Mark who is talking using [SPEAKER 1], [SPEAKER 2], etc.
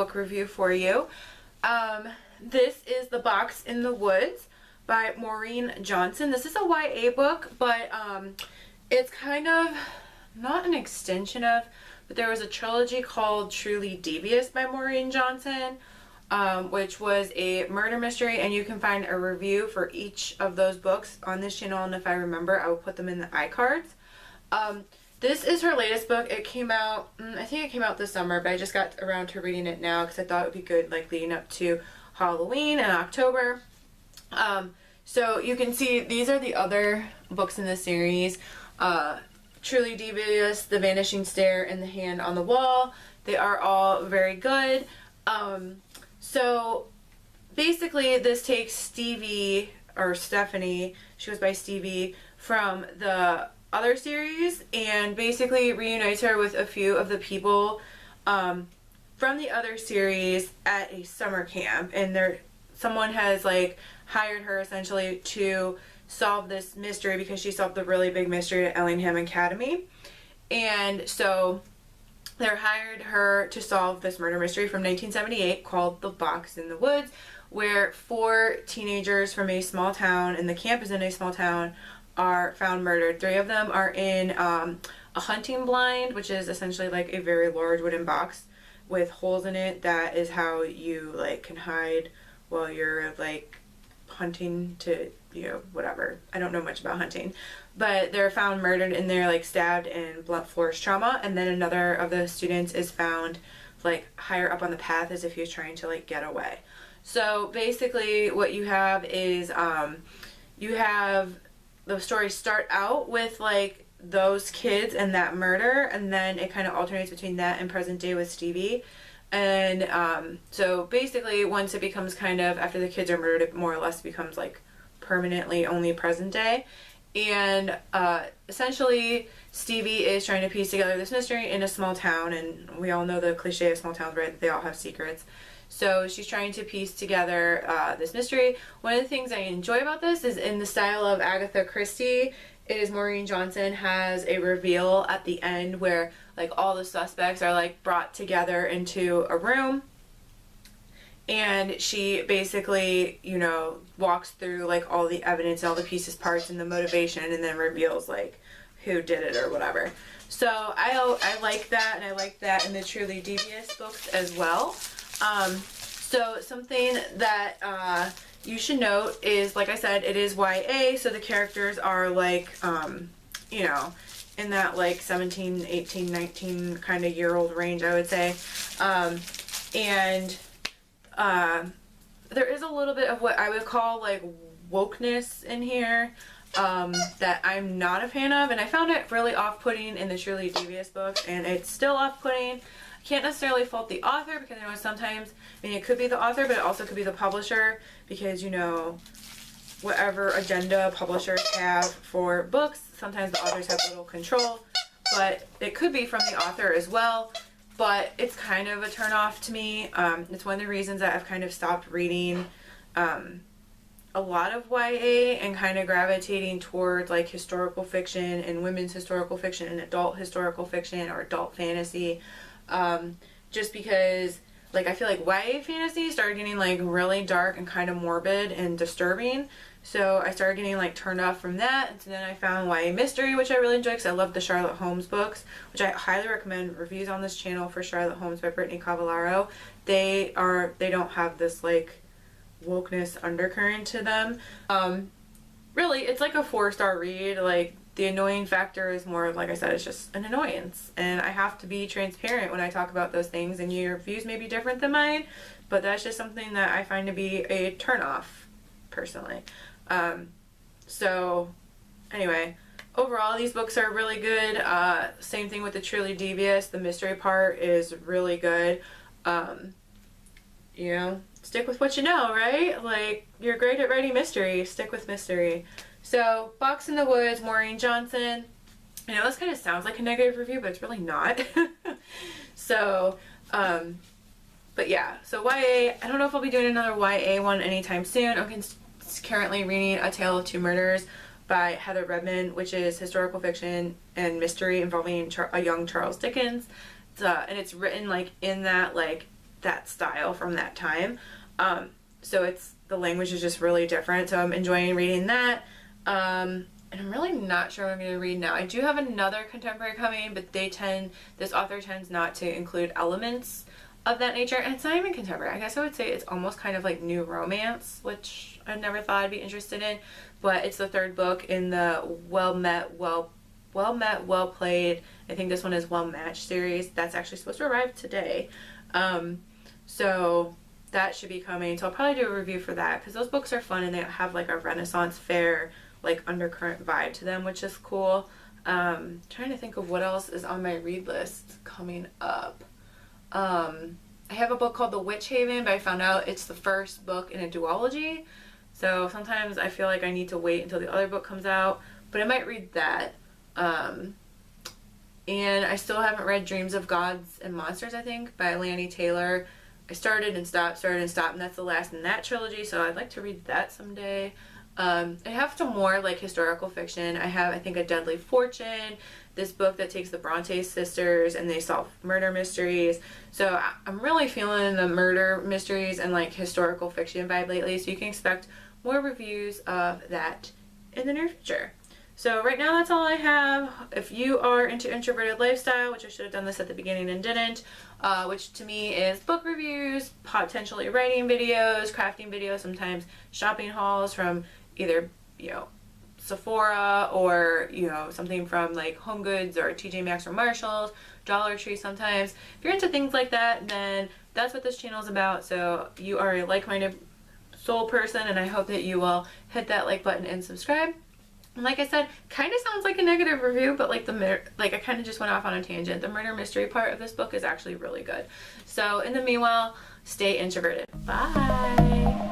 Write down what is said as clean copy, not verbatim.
[SPEAKER 1] book review for you. This is The Box in the Woods by Maureen Johnson. This is a YA book, but it's kind of not an extension of, but there was a trilogy called Truly Devious by Maureen Johnson, which was a murder mystery, and you can find a review for each of those books on this channel, and if I remember, I will put them in the iCards. This is her latest book. It came out, I think it came out this summer, but I just got around to reading it now because I thought it would be good, like, leading up to Halloween and October. So you can see these are the other books in the series. Truly Devious, The Vanishing Stare, and The Hand on the Wall. They are all very good. So basically this takes Stevie, or Stephanie, she was by Stevie, from the other series, and basically reunites her with a few of the people from the other series at a summer camp, and someone has like hired her essentially to solve this mystery because she solved the really big mystery at Ellingham Academy. And so they're hired her to solve this murder mystery from 1978 called The Box in the Woods, where 4 teenagers from a small town, and the camp is in a small town, are found murdered. 3 of them are in a hunting blind, which is essentially like a very large wooden box with holes in it. That is how you like can hide while you're like hunting to, you know, whatever. I don't know much about hunting, but they're found murdered in there, like stabbed and blunt force trauma. And then another of the students is found like higher up on the path as if he was trying to like get away. So basically what you have is you have the story start out with like those kids and that murder, and then it kind of alternates between that and present day with Stevie. And so basically once it becomes kind of, after the kids are murdered, it more or less becomes like permanently only present day. And essentially Stevie is trying to piece together this mystery in a small town, and we all know the cliche of small towns, right? They all have secrets. So she's trying to piece together this mystery. One of the things I enjoy about this is in the style of Agatha Christie is Maureen Johnson has a reveal at the end where like all the suspects are like brought together into a room, and she basically, you know, walks through like all the evidence and all the pieces, parts, and the motivation, and then reveals like who did it or whatever. So I like that, and I like that in the Truly Devious books as well. So something that you should note is, like I said, it is YA, so the characters are like, you know, in that like 17, 18, 19 kind of year-old range, I would say. And there is a little bit of what I would call like wokeness in here that I'm not a fan of, and I found it really off-putting in the Truly Devious books, and it's still off-putting. I can't necessarily fault the author, because I know sometimes, I mean, it could be the author, but it also could be the publisher, because, you know, whatever agenda publishers have for books, sometimes the authors have little control, but it could be from the author as well. But it's kind of a turnoff to me. It's one of the reasons that I've kind of stopped reading a lot of YA and kind of gravitating towards like historical fiction and women's historical fiction and adult historical fiction or adult fantasy. Just because like I feel like YA fantasy started getting like really dark and kind of morbid and disturbing, so I started getting like turned off from that. And so then I found YA mystery, which I really enjoy because I love the Sherlock Holmes books, which I highly recommend reviews on this channel for Sherlock Holmes by Brittany Cavallaro. They don't have this like wokeness undercurrent to them. Really, it's like a 4-star read. Like, the annoying factor is more of, like I said, it's just an annoyance, and I have to be transparent when I talk about those things, and your views may be different than mine, but that's just something that I find to be a turnoff personally. So anyway, overall these books are really good. Same thing with the Truly Devious. The mystery part is really good. You know, stick with what you know, right? Like, you're great at writing mystery, stick with mystery. So, Box in the Woods, Maureen Johnson. I know this kind of sounds like a negative review, but it's really not. So, but yeah, so YA, I don't know if I'll be doing another YA one anytime soon. I'm currently reading A Tale of Two Murders by Heather Redman, which is historical fiction and mystery involving a young Charles Dickens. And it's written like in that like that style from that time. So the language is just really different. So I'm enjoying reading that. And I'm really not sure what I'm going to read now. I do have another contemporary coming, but this author tends not to include elements of that nature. And it's not even contemporary. I guess I would say it's almost kind of like new romance, which I never thought I'd be interested in. But it's the third book in the Well Met, Well Played. I think this one is Well Matched series. That's actually supposed to arrive today. So that should be coming. So I'll probably do a review for that because those books are fun and they have like a Renaissance fair like undercurrent vibe to them, which is cool. Trying to think of what else is on my read list coming up. I have a book called The Witch Haven, but I found out it's the first book in a duology. So sometimes I feel like I need to wait until the other book comes out, but I might read that. And I still haven't read Dreams of Gods and Monsters, I think, by Lanny Taylor. I started and stopped, and that's the last in that trilogy, so I'd like to read that someday. I have some more like historical fiction. I have, I think, A Deadly Fortune, this book that takes the Bronte sisters and they solve murder mysteries. So I'm really feeling the murder mysteries and like historical fiction vibe lately, so you can expect more reviews of that in the near future. So right now that's all I have. If you are into introverted lifestyle, which I should have done this at the beginning and didn't, which to me is book reviews, potentially writing videos, crafting videos, sometimes shopping hauls from either, Sephora or, something from like Home Goods or TJ Maxx or Marshalls, Dollar Tree sometimes. If you're into things like that, then that's what this channel is about. So you are a like-minded soul person, and I hope that you will hit that like button and subscribe. And like I said, kind of sounds like a negative review, but like I kind of just went off on a tangent. The murder mystery part of this book is actually really good. So in the meanwhile, stay introverted. Bye.